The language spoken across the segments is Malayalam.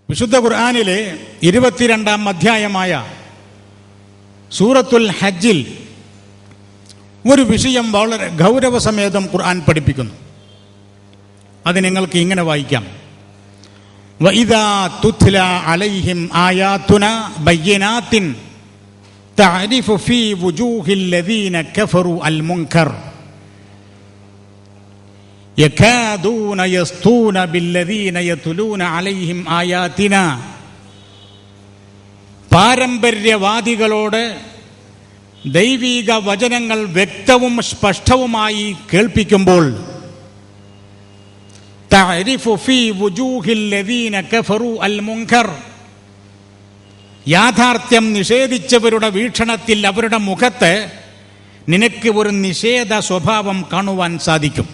വിശുദ്ധ ഖുർആനിലെ 22-ാം അധ്യായമായ സൂറത്തുൽ ഹജ്ജിൽ ഒരു വിഷയം വളരെ ഗൗരവസമേതം ഖുർആൻ പഠിപ്പിക്കുന്നു. അത് നിങ്ങൾക്ക് ഇങ്ങനെ വായിക്കാം: വഇദാ തുത്ല അലൈഹിം ആയാതുനാ ബയ്യിനാത്തിൻ തഅരിഫു ഫീ വുജൂഹിൽ ലദീന കഫറു അൽ മുൻകർ യകാദൂന യസ്തൂന ബില്ലദീന യത്ലൂന അലൈഹിം ആയാതിനാ. പാരമ്പര്യവാദികളോട് ദൈവിക വചനങ്ങൾ വ്യക്തവും സ്പഷ്ടവുമായി കേൾപ്പിക്കുമ്പോൾ തഅരിഫു ഫീ വുജൂഹിൽ ലദീന കഫറു അൽ മുൻകർ, യാഥാർത്ഥ്യം നിഷേധിച്ചവരുടെ വീക്ഷണത്തിൽ അവരുടെ മുഖത്ത് നിനക്ക് ഒരു നിഷേധ സ്വഭാവം കാണുവാൻ സാധിക്കും.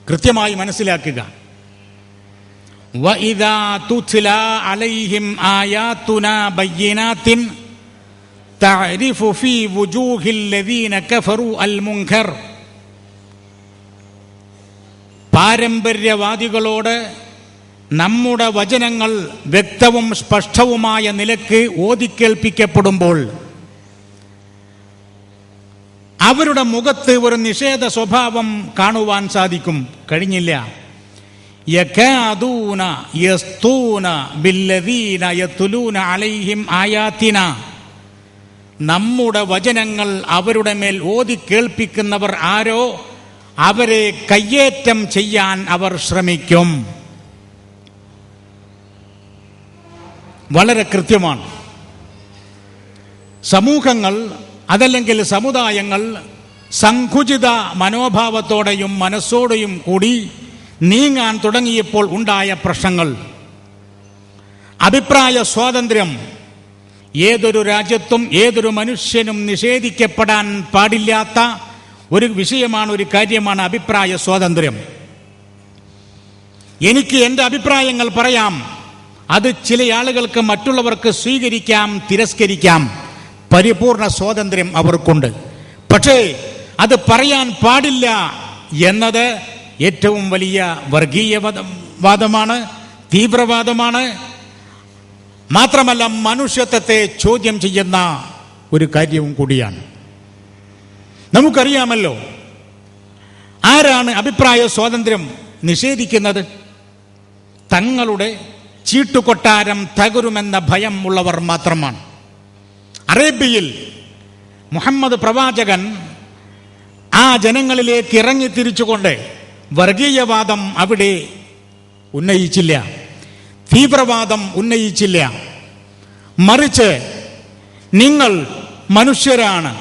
കൃത്യമായി മനസ്സിലാക്കുക. വഇദാ തുത്ലാ അലൈഹിം ആയാതുനാ ബയ്യിനാത്തിൻ തഅരിഫു ഫീ വുജൂഹിൽ ലദീന കഫറു അൽ മുൻകർ. പാരമ്പര്യവാദികളോട് നമ്മുടെ വചനങ്ങൾ വ്യക്തവും സ്പഷ്ടവുമായ നിലക്ക് ഓതിക്കേൾപ്പിക്കപ്പെടുമ്പോൾ അവരുടെ മുഖത്ത് ഒരു നിഷേധ സ്വഭാവം കാണുവാൻ സാധിക്കും. കഴിഞ്ഞില്ല. യകാദൂന യസ്തൂന ബില്ലദീന യത്ലൂന അലൈഹിം ആയാതിന. നമ്മുടെ വചനങ്ങൾ അവരുടെ മേൽ ഓതി കേൾപ്പിക്കുന്നവർ ആരോ അവരെ കയ്യേറ്റം ചെയ്യാൻ അവർ ശ്രമിക്കും. വളരെ കൃത്യമാണ്. സമൂഹങ്ങൾ അതല്ലെങ്കിൽ സമുദായങ്ങൾ സങ്കുചിത മനോഭാവത്തോടെയും മനസ്സോടെയും കൂടി നീങ്ങാൻ തുടങ്ങിയപ്പോൾ ഉണ്ടായ പ്രശ്നങ്ങൾ. അഭിപ്രായ സ്വാതന്ത്ര്യം ഏതൊരു രാജ്യത്തും ഏതൊരു മനുഷ്യനും നിഷേധിക്കപ്പെടാൻ പാടില്ലാത്ത ഒരു വിഷയമാണ്, ഒരു കാര്യമാണ് അഭിപ്രായ സ്വാതന്ത്ര്യം. എനിക്ക് എൻ്റെ അഭിപ്രായങ്ങൾ പറയാം. അത് ചില ആളുകൾക്ക് മറ്റുള്ളവർക്ക് സ്വീകരിക്കാം, തിരസ്കരിക്കാം. പരിപൂർണ സ്വാതന്ത്ര്യം അവർക്കുണ്ട്. പക്ഷേ അത് പറയാൻ പാടില്ല എന്നത് ഏറ്റവും വലിയ വർഗീയവാദമാണ്, തീവ്രവാദമാണ്. മാത്രമല്ല മനുഷ്യത്വത്തെ ചോദ്യം ചെയ്യുന്ന ഒരു കാര്യവും കൂടിയാണ്. നമുക്കറിയാമല്ലോ ആരാണ് അഭിപ്രായ സ്വാതന്ത്ര്യം നിഷേധിക്കുന്നത്? തങ്ങളുടെ ചീട്ടുകൊട്ടാരം തകരുമെന്ന ഭയം ഉള്ളവർ മാത്രമാണ്. അറേബ്യയിൽ മുഹമ്മദ് പ്രവാചകൻ ആ ജനങ്ങളിലേക്ക് ഇറങ്ങി തിരിച്ചുകൊണ്ട് വർഗീയവാദം അവിടെ ഉന്നയിച്ചില്ല, തീവ്രവാദം ഉന്നയിച്ചില്ല. മറിച്ച് നിങ്ങൾ മനുഷ്യരാണ്,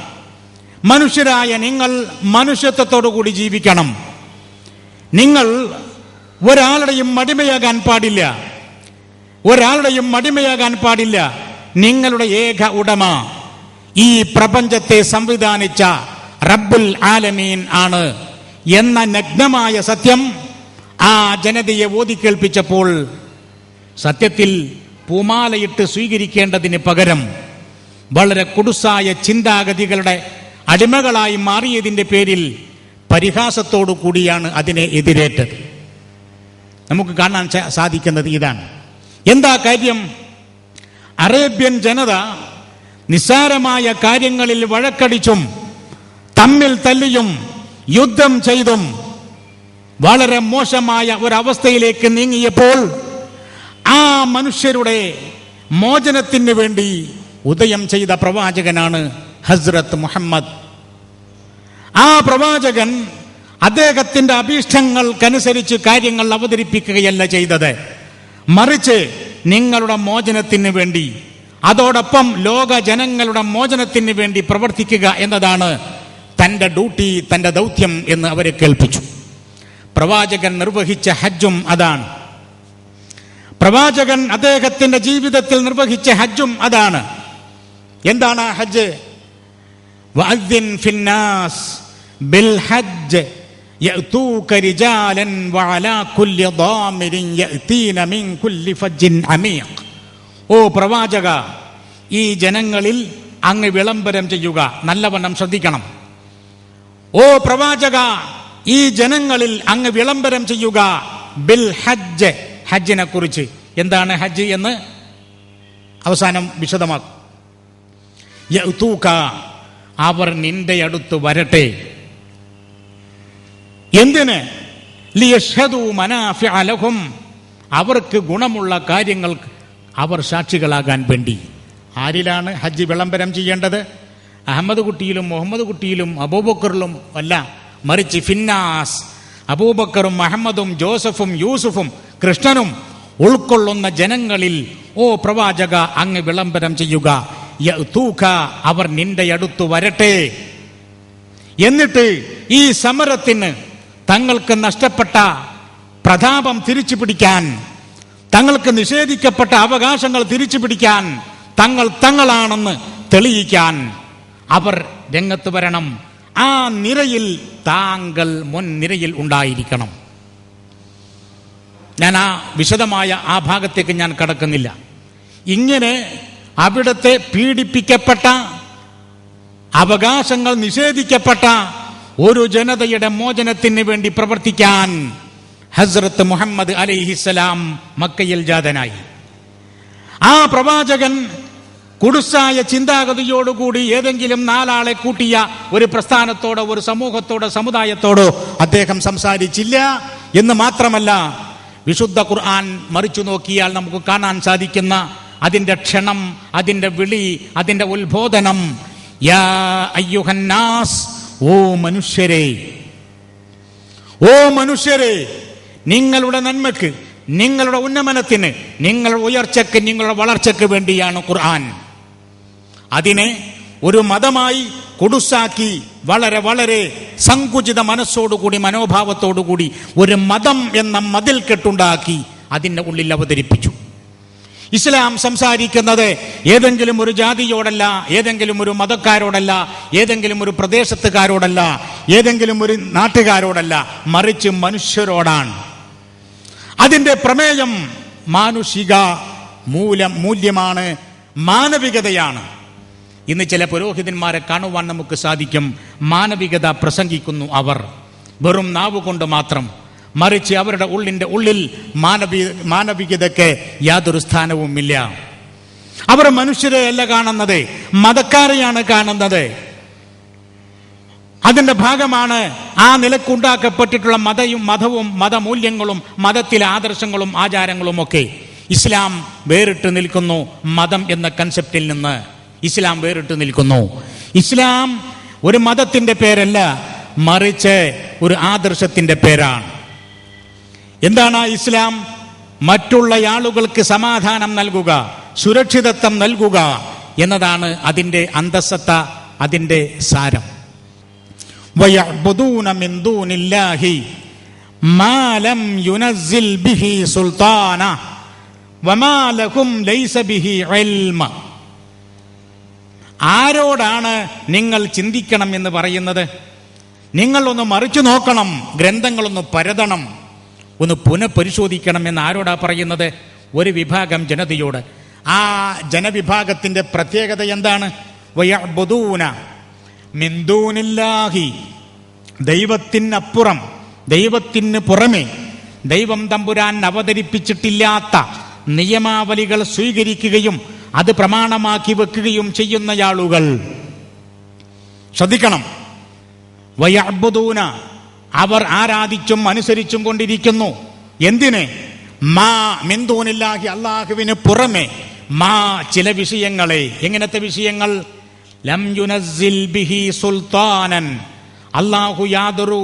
മനുഷ്യരായ നിങ്ങൾ മനുഷ്യത്വത്തോടുകൂടി ജീവിക്കണം. നിങ്ങൾ ഒരാളുടെയും അടിമയാകാൻ പാടില്ല, ഒരാളുടെയും അടിമയാകാൻ പാടില്ല. നിങ്ങളുടെ ഏക ഉടമ ഈ പ്രപഞ്ചത്തെ സംവിധാനിച്ച റബ്ബുൽ ആലമീൻ ആണ് എന്ന നഗ്നമായ സത്യം ആ ജനതയെ ഓതിക്കേൾപ്പിച്ചപ്പോൾ സത്യത്തിൽ പൂമാലയിട്ട് സ്വീകരിക്കേണ്ടതിന് പകരം വളരെ കുടുസായ ചിന്താഗതികളുടെ അടിമകളായി മാറിയതിൻ്റെ പേരിൽ പരിഹാസത്തോടു കൂടിയാണ് അതിനെ എതിരേറ്റത്. നമുക്ക് കാണാൻ സാധിക്കുന്നത് ഇതാണ്. എന്താ കാര്യം? അറേബ്യൻ ജനത നിസ്സാരമായ കാര്യങ്ങളിൽ വഴക്കടിച്ചും തമ്മിൽ തല്ലിയും യുദ്ധം ചെയ്തും വളരെ മോശമായ ഒരവസ്ഥയിലേക്ക് നീങ്ങിയപ്പോൾ ആ മനുഷ്യരുടെ മോചനത്തിന് വേണ്ടി ഉദയം ചെയ്ത പ്രവാചകനാണ് ഹസ്രത്ത് മുഹമ്മദ്. ആ പ്രവാചകൻ അദ്ദേഹത്തിന്റെ അഭീഷ്ടങ്ങൾക്കനുസരിച്ച് കാര്യങ്ങൾ അവതരിപ്പിക്കുകയല്ല ചെയ്തത്, മറിച്ച് നിങ്ങളുടെ മോചനത്തിന് വേണ്ടി, അതോടൊപ്പം ലോക ജനങ്ങളുടെ മോചനത്തിന് വേണ്ടി പ്രവർത്തിക്കുക എന്നതാണ് തൻ്റെ ഡ്യൂട്ടി, തൻ്റെ ദൗത്യം എന്ന് അവരെ കേൾപ്പിച്ചു. പ്രവാചകൻ നിർവഹിച്ച ഹജ്ജും അതാണ്. പ്രവാചകൻ അദ്ദേഹത്തിന്റെ ജീവിതത്തിൽ നിർവഹിച്ച ഹജ്ജും അതാണ്. എന്താണ് ഹജ്ജ്? വഅദ്ദിൻ ഫിന്നാസ് ബിൽ ഹജ്ജ് യഅതൂക റിജാലൻ വഅലാ കുല്ലി ളാമിരിൻ യഅതീന മിൻ കുല്ലി ഫജ്ജിൻ അമീഖ്. ഓ പ്രവാചക, ഈ ജനങ്ങളിൽ അങ്ങ് വിളംബരം ചെയ്യുക. നല്ലവണ്ണം ശ്രദ്ധിക്കണം. ഓ പ്രവാചക, ഈ ജനങ്ങളിൽ അങ്ങ് വിളംബരം ചെയ്യുക ബിൽ ഹജ്ജ്, ഹജ്ജിനെ കുറിച്ച്. എന്താണ് ഹജ്ജ് എന്ന് അവസാനം വിശദമാക്കും. യഅ്തൂക, അവർ നിന്റെ അടുത്ത് വരട്ടെ. എന്തിന്? ലിയഷ്ഹദൂ മനാഫിഅ ലഹും, അവർക്ക് ഗുണമുള്ള കാര്യങ്ങൾ അവർ സാക്ഷികളാകാൻ വേണ്ടി. ആരിലാണ് ഹജ്ജ് വിളംബരം ചെയ്യേണ്ടത്? അഹമ്മദ് കുട്ടിയിലും മുഹമ്മദ് കുട്ടിയിലും അബൂബക്കറിലും അല്ല, മറിച്ച് ഫിന്നാസ്, അബൂബക്കറും മുഹമ്മദും ജോസഫും യൂസുഫും കൃഷ്ണനും ഉൾക്കൊള്ളുന്ന ജനങ്ങളിൽ ഓ പ്രവാചക അങ്ങ് വിളംബരം ചെയ്യുക. യഅ്തൂക, അവർ നിന്റെ അടുത്ത് വരട്ടെ. എന്നിട്ട് ഈ സമരത്തിന് തങ്ങൾക്ക് നഷ്ടപ്പെട്ട പ്രതാപം തിരിച്ചു പിടിക്കാൻ, തങ്ങൾക്ക് നിഷേധിക്കപ്പെട്ട അവകാശങ്ങൾ തിരിച്ചു പിടിക്കാൻ, തങ്ങൾ തങ്ങളാണെന്ന് തെളിയിക്കാൻ അവർ രംഗത്ത് വരണം. ആ നിരയിൽ താങ്കൾ മുൻ നിരയിൽ ഉണ്ടായിരിക്കണം. ഞാൻ ആ വിശദമായ ആ ഭാഗത്തേക്ക് ഞാൻ കടക്കുന്നില്ല. ഇങ്ങനെ അവിടുത്തെ പീഡിപ്പിക്കപ്പെട്ട, അവകാശങ്ങൾ നിഷേധിക്കപ്പെട്ട ഒരു ജനതയുടെ മോചനത്തിന് വേണ്ടി പ്രവർത്തിക്കാൻ ഹസ്രത്ത് മുഹമ്മദ് അലൈഹിസ്സലാം മക്കയിൽ ജാതനായി. ആ പ്രവാചകൻ കുടുസായ ചിന്താഗതിയോടുകൂടി ഏതെങ്കിലും നാലാളെ കൂട്ടിയ ഒരു പ്രസ്ഥാനത്തോടോ ഒരു സമൂഹത്തോടോ സമുദായത്തോടോ അദ്ദേഹം സംസാരിച്ചില്ല എന്ന് മാത്രമല്ല, വിശുദ്ധ ഖുർആൻ മറിച്ചു നോക്കിയാൽ നമുക്ക് കാണാൻ സാധിക്കുന്ന അതിൻ്റെ ക്ഷണം, അതിൻ്റെ വിളി, അതിൻ്റെ ഉത്ബോധനം, യാ അയ്യുഹന്നാസ്, ഓ മനുഷ്യരെ, ഓ മനുഷ്യരെ, നിങ്ങളുടെ നന്മയ്ക്ക്, നിങ്ങളുടെ ഉന്നമനത്തിന്, നിങ്ങളുടെ ഉയർച്ചയ്ക്ക്, നിങ്ങളുടെ വളർച്ചയ്ക്ക് വേണ്ടിയാണ് ഖുർആൻ. അതിനെ ഒരു മതമായി കൊടുസാക്കി വളരെ വളരെ സങ്കുചിത മനസ്സോടുകൂടി, മനോഭാവത്തോടുകൂടി ഒരു മതം എന്ന മതിൽ കെട്ടുണ്ടാക്കി അതിൻ്റെ ഉള്ളിൽ അവതരിപ്പിച്ചു. ഇസ്ലാം സംസാരിക്കുന്നത് ഏതെങ്കിലും ഒരു ജാതിയോടല്ല, ഏതെങ്കിലും ഒരു മതക്കാരോടല്ല, ഏതെങ്കിലും ഒരു പ്രദേശത്തുകാരോടല്ല, ഏതെങ്കിലും ഒരു നാട്ടുകാരോടല്ല, മറിച്ച് മനുഷ്യരോടാണ്. അതിൻ്റെ പ്രമേയം മാനുഷിക മൂല്യമാണ്, മാനവികതയാണ്. ഇന്ന് ചില പുരോഹിതന്മാരെ കാണുവാൻ നമുക്ക് സാധിക്കും. മാനവികത പ്രസംഗിക്കുന്നു അവർ, വെറും നാവുകൊണ്ട് മാത്രം. മറിച്ച് അവരുടെ ഉള്ളിൽ മാനവികതയ്ക്ക് യാതൊരു സ്ഥാനവുമില്ല. അവർ മനുഷ്യരെയല്ല കാണുന്നത്, മതക്കാരെയാണ് കാണുന്നത്. അതിന്റെ ഭാഗമാണ് ആ നിലക്കുണ്ടാക്കപ്പെട്ടിട്ടുള്ള മതവും മതമൂല്യങ്ങളും മതത്തിലെ ആദർശങ്ങളും ആചാരങ്ങളും ഒക്കെ. ഇസ്ലാം വേറിട്ട് നിൽക്കുന്നു. മതം എന്ന കൺസെപ്റ്റിൽ നിന്ന് ഇസ്ലാം വേറിട്ട് നിൽക്കുന്നു. ഇസ്ലാം ഒരു മതത്തിന്റെ പേരല്ല, മറിച്ച് ഒരു ആദർശത്തിന്റെ പേരാണ്. എന്താണ് ആ ഇസ്ലാം? മറ്റുള്ള ആളുകൾക്ക് സമാധാനം നൽകുക, സുരക്ഷിതത്വം നൽകുക എന്നതാണ് അതിൻ്റെ അന്തസ്സത്ത, അതിൻ്റെ സാരം. വയഅ്ബുദൂന മിൻ ദൂനില്ലാഹി മാ ലം യുനസ്സിൽ ബിഹി സുൽത്താന വമാ ലഹും ലൈസ ബിഹി ഇൽമ. ആരോടാണ് നിങ്ങൾ ചിന്തിക്കണം എന്ന് പറയുന്നത്? നിങ്ങളൊന്ന് മറിച്ചു നോക്കണം, ഗ്രന്ഥങ്ങളൊന്ന് പരതണം, ഒന്ന് പുനഃപരിശോധിക്കണം എന്ന് ആരോടാ പറയുന്നത്? ഒരു വിഭാഗം ജനതയോട്. ആ ജനവിഭാഗത്തിന്റെ പ്രത്യേകത എന്താണ്? വയഅ്ബുദൂന മിൻ ദൂനില്ലാഹി, ദൈവത്തിനപ്പുറം, ദൈവത്തിന് പുറമെ, ദൈവം തമ്പുരാൻ അവതരിപ്പിച്ചിട്ടില്ലാത്ത നിയമാവലികൾ സ്വീകരിക്കുകയും അത് പ്രമാണമാക്കി വെക്കുകയും ചെയ്യുന്ന ആളുകൾ. ശ്രദ്ധിക്കണം. വയഅ്ബുദൂന, അവർ ആരാധിച്ചും അനുസരിച്ചും കൊണ്ടിരിക്കുന്നു. എന്തിന്? മാ മിൻ ദൂനില്ലാഹി, അല്ലാഹുവിന് പുറമെ, മാ ചില വിഷയങ്ങളെ. എങ്ങനത്തെ വിഷയങ്ങൾ? ലം യുനസ്സിൽ ബിഹി സുൽത്താനൻ, അല്ലാഹു യാതൊരു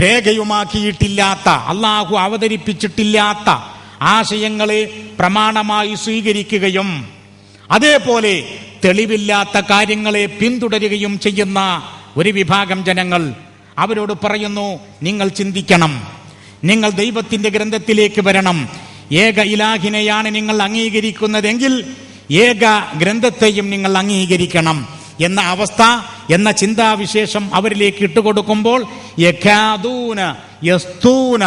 രേഖയുമാക്കിയിട്ടില്ലാത്ത, അല്ലാഹു അവതരിപ്പിച്ചിട്ടില്ലാത്ത ആശയങ്ങളെ പ്രമാണമായി സ്വീകരിക്കുകയും അതേപോലെ തെളിവില്ലാത്ത കാര്യങ്ങളെ പിന്തുടരുകയും ചെയ്യുന്ന ഒരു വിഭാഗം ജനങ്ങൾ. അവരോട് പറയുന്നു, നിങ്ങൾ ചിന്തിക്കണം, നിങ്ങൾ ദൈവത്തിന്റെ ഗ്രന്ഥത്തിലേക്ക് വരണം. ഏക ഇലാഹിനെയാണ് നിങ്ങൾ അംഗീകരിക്കുന്നതെങ്കിൽ ഏക ഗ്രന്ഥത്തെയും നിങ്ങൾ അംഗീകരിക്കണം എന്ന അവസ്ഥ, എന്ന ചിന്താവിശേഷം അവരിലേക്ക് ഇട്ടുകൊടുക്കുമ്പോൾ യകാദൂന യസ്തൂന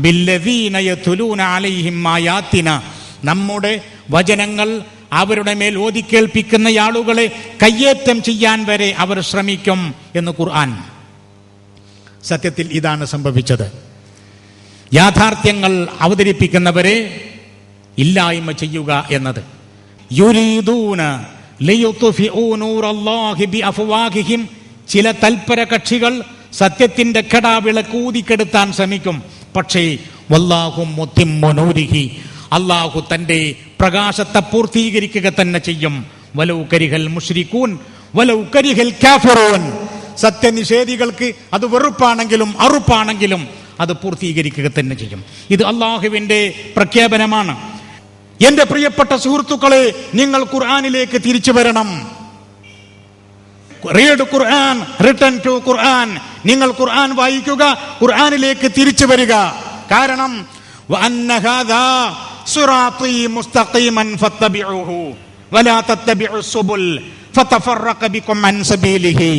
ബില്ലദീന യതുലൂന അലൈഹിം ആയാതിന, നമ്മുടെ വചനങ്ങൾ അവരുടെ മേൽ ഓതിക്കേൽപ്പിക്കുന്ന ആളുകളെ കയ്യേറ്റം ചെയ്യാൻ വരെ അവർ ശ്രമിക്കും എന്ന് ഖുർആൻ. സത്യത്തിൽ ഇതാണ് സംഭവിച്ചത്. യാഥാർത്ഥ്യങ്ങൾ അവതരിപ്പിക്കുന്നവരെ ഇല്ലായ്മ ചെയ്യുക എന്നത്. യുരീദൂന ലിയുത്ഫിഉ നൂറല്ലാഹി ബിഅഫ്വാഹിഹിം, ചില തൽപര കക്ഷികൾ സത്യത്തിന്റെ കെടാവിളക്ക് ഊതിക്കെടുത്താൻ ശ്രമിക്കും. പക്ഷേ വല്ലാഹു മുത്തിമ്മു നൂരിഹി, അല്ലാഹു തന്റെ പ്രകാശത്തെ പൂർത്തീകരിക്കുക തന്നെ ചെയ്യും. വലൗ കരിഹൽ മുശ്രികൂൻ വലൗ കരിഹൽ കാഫിറൂൻ, സത്യനിഷേധികൾക്ക് അത് വെറുപ്പാണെങ്കിലും അറുപ്പാണെങ്കിലും അത് പൂർത്തീകരിക്കുക തന്നെ ചെയ്യും. ഇത് അള്ളാഹുവിന്റെ പ്രഖ്യാപനമാണ്. എന്റെ പ്രിയപ്പെട്ട സുഹൃത്തുക്കളെ, നിങ്ങൾ ഖുർആനിലേക്ക് തിരിച്ചു വരണം. റീഡ് ഖുർആൻ, റിട്ടേൺ ടു ഖുർആൻ. നിങ്ങൾ ഖുർആൻ വായിക്കുക, ഖുർആനിലേക്ക് തിരിച്ചു വരിക. കാരണം വഅന്ന ഹാദാ സിറാത്തി മുസ്തഖീമൻ ഫത്തബിഊഹു വലാ തത്തബിഉസ് സുബുൽ ഫതഫറഖ ബികും അൻ സബീലിഹി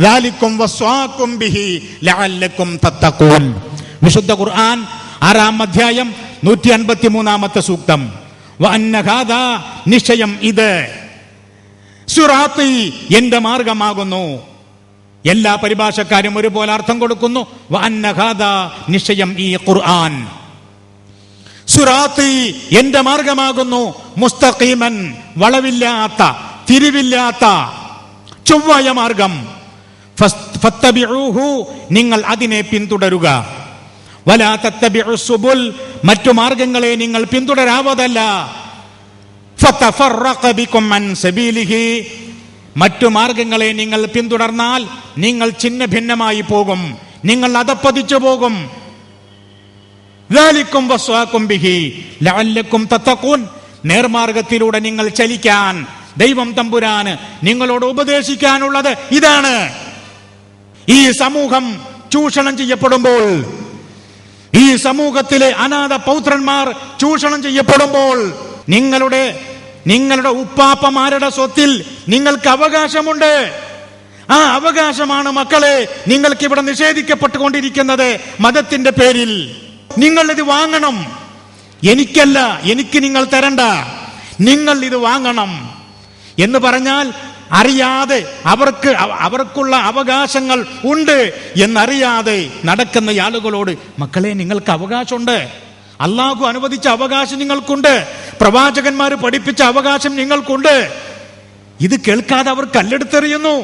ദാലികും വസ്വാകും ബിഹി ലഅല്ലകും തത്തഖൂൻ. വിശുദ്ധ ഖുർആൻ 6-ാം അധ്യായം 153-ാമത്തെ സൂക്തം. വഅന്ന ഹാദാ, നിശ്ചയം ഇത്, സിറാത്തി, എന്റെ മാർഗമാകുന്നു. എല്ലാ പരിഭാഷക്കാരും ഒരുപോലെ അർത്ഥം കൊടുക്കുന്നു. വഅന്ന ഹാദാ, നിശ്ചയം ഈ ഖുർആൻ, സിറാത്തി, എന്റെ മാർഗമാകുന്നു. മുസ്തഖീമൻ, വളവില്ലാത്ത തിരിവില്ലാത്ത ചൊവ്വായ മാർഗം. ഫത്തബിഊഹു, നിങ്ങൾ അതിനെ പിന്തുടരുക. വലാ തത്തബിഉസ് സുബുൽ, മറ്റു മാർഗങ്ങളെ നിങ്ങൾ പിന്തുടരാവതല്ല. ഫതഫറഖ ബികും അൻ സബീലിഹി, മറ്റു മാർഗങ്ങളെ നിങ്ങൾ പിന്തുടർന്നാൽ നിങ്ങൾ ഛിന്ന ഭിന്നമായി പോകും, നിങ്ങൾ അധപ്പതിച്ചു പോകും. ദാലികും വസ്വാകും ബിഹി ലഅല്ലകും തത്തഖൂൻ, നേർമാർഗത്തിലൂടെ നിങ്ങൾ ചലിക്കാൻ ദൈവം തമ്പുരാന് നിങ്ങളോട് ഉപദേശിക്കാനുള്ളത് ഇതാണ്. ഈ സമൂഹം ചൂഷണം ചെയ്യപ്പെടുമ്പോൾ, ഈ സമൂഹത്തിലെ അനാഥ പൗത്രന്മാർ ചൂഷണം ചെയ്യപ്പെടുമ്പോൾ, നിങ്ങളുടെ ഉപ്പാപ്പമാരുടെ സ്വത്തിൽ നിങ്ങൾക്ക് അവകാശമുണ്ട്. ആ അവകാശമാണ് മക്കളെ നിങ്ങൾക്ക് ഇവിടെ നിഷേധിക്കപ്പെട്ടുകൊണ്ടിരിക്കുന്നത് മതത്തിന്റെ പേരിൽ. നിങ്ങൾ ഇത് വാങ്ങണം. എനിക്കല്ല, എനിക്ക് നിങ്ങൾ തരണ്ട, നിങ്ങൾ ഇത് വാങ്ങണം എന്ന് പറഞ്ഞാൽ അറിയാതെ അവർക്കുള്ള അവകാശങ്ങൾ ഉണ്ട് എന്നറിയാതെ നടക്കുന്ന ആളുകളോട്, മക്കളെ നിങ്ങൾക്ക് അവകാശമുണ്ട്, അള്ളാഹു അനുവദിച്ച അവകാശം നിങ്ങൾക്കുണ്ട്, പ്രവാചകന്മാർ പഠിപ്പിച്ച അവകാശം നിങ്ങൾക്കുണ്ട്. ഇത് കേൾക്കാതെ അവർ കല്ലെടുത്തെറിയുന്നു.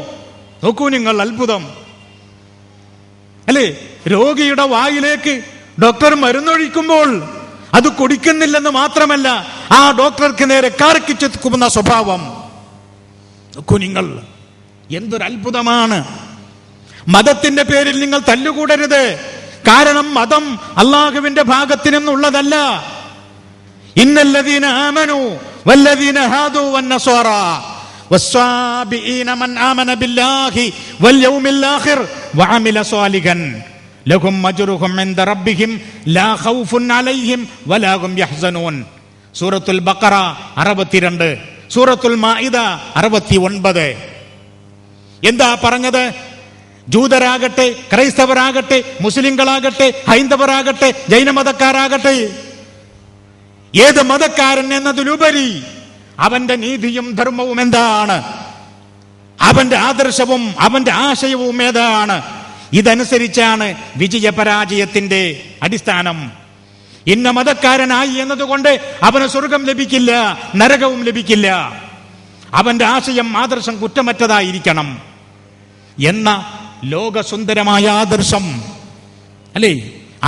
നോക്കൂ നിങ്ങൾ, അത്ഭുതം അല്ലേ? രോഗിയുടെ വായിലേക്ക് ഡോക്ടർ മരുന്നൊഴിക്കുമ്പോൾ അത് കുടിക്കുന്നില്ലെന്ന് മാത്രമല്ല, ആ ഡോക്ടർക്ക് നേരെ കാർക്കിച്ചെത്തുന്ന സ്വഭാവം. നോക്കൂ നിങ്ങൾ, എന്തൊരു അത്ഭുതമാണ്. മതത്തിന്റെ പേരിൽ നിങ്ങൾ തല്ലുകൂടരുത്. കാരണം മതം അള്ളാഹുവിന്റെ ഭാഗത്തു നിന്നുള്ളതല്ല. ഇന്നല്ലദീന ആമനു വല്ലദീന ഹാദു വന്നസ്വാറ വസ്സാബിഈന മൻ ആമന ബില്ലാഹി വൽ യൗമിൽ ആഖിർ വഅമില സ്വാലിഹൻ ലഹും അജ്റുഹും ഇൻദ റബ്ബിഹിം ലാ ഖൗഫുൻ അലൈഹിം വലാ ഹും യഹ്സനൂൻ. സൂറത്തുൽ ബഖറ 62, സൂറത്തുൽ മാഇദ 69. എന്താ പറഞ്ഞത്? ജൂതരാകട്ടെ, ക്രൈസ്തവരാകട്ടെ, മുസ്ലിങ്ങളാകട്ടെ, ഹൈന്ദവരാകട്ടെ, ജൈനമതക്കാരാകട്ടെ, ഏത് മതക്കാരൻ എന്നതിലുപരി അവന്റെ നീതിയും ധർമ്മവും എന്താണ്? അവന്റെ ആദർശവും അവന്റെ ആശയവും ഏതാണ്? ഇതനുസരിച്ചാണ് വിജയപരാജയത്തിന്റെ അടിസ്ഥാനം. ഇന്ന മതക്കാരനായി എന്നതുകൊണ്ട് അവന് സ്വർഗം ലഭിക്കില്ല, നരകവും ലഭിക്കില്ല. അവന്റെ ആശയം, ആദർശം കുറ്റമറ്റതായിരിക്കണം എന്ന ലോകസുന്ദരമായ ആദർശം അല്ലേ?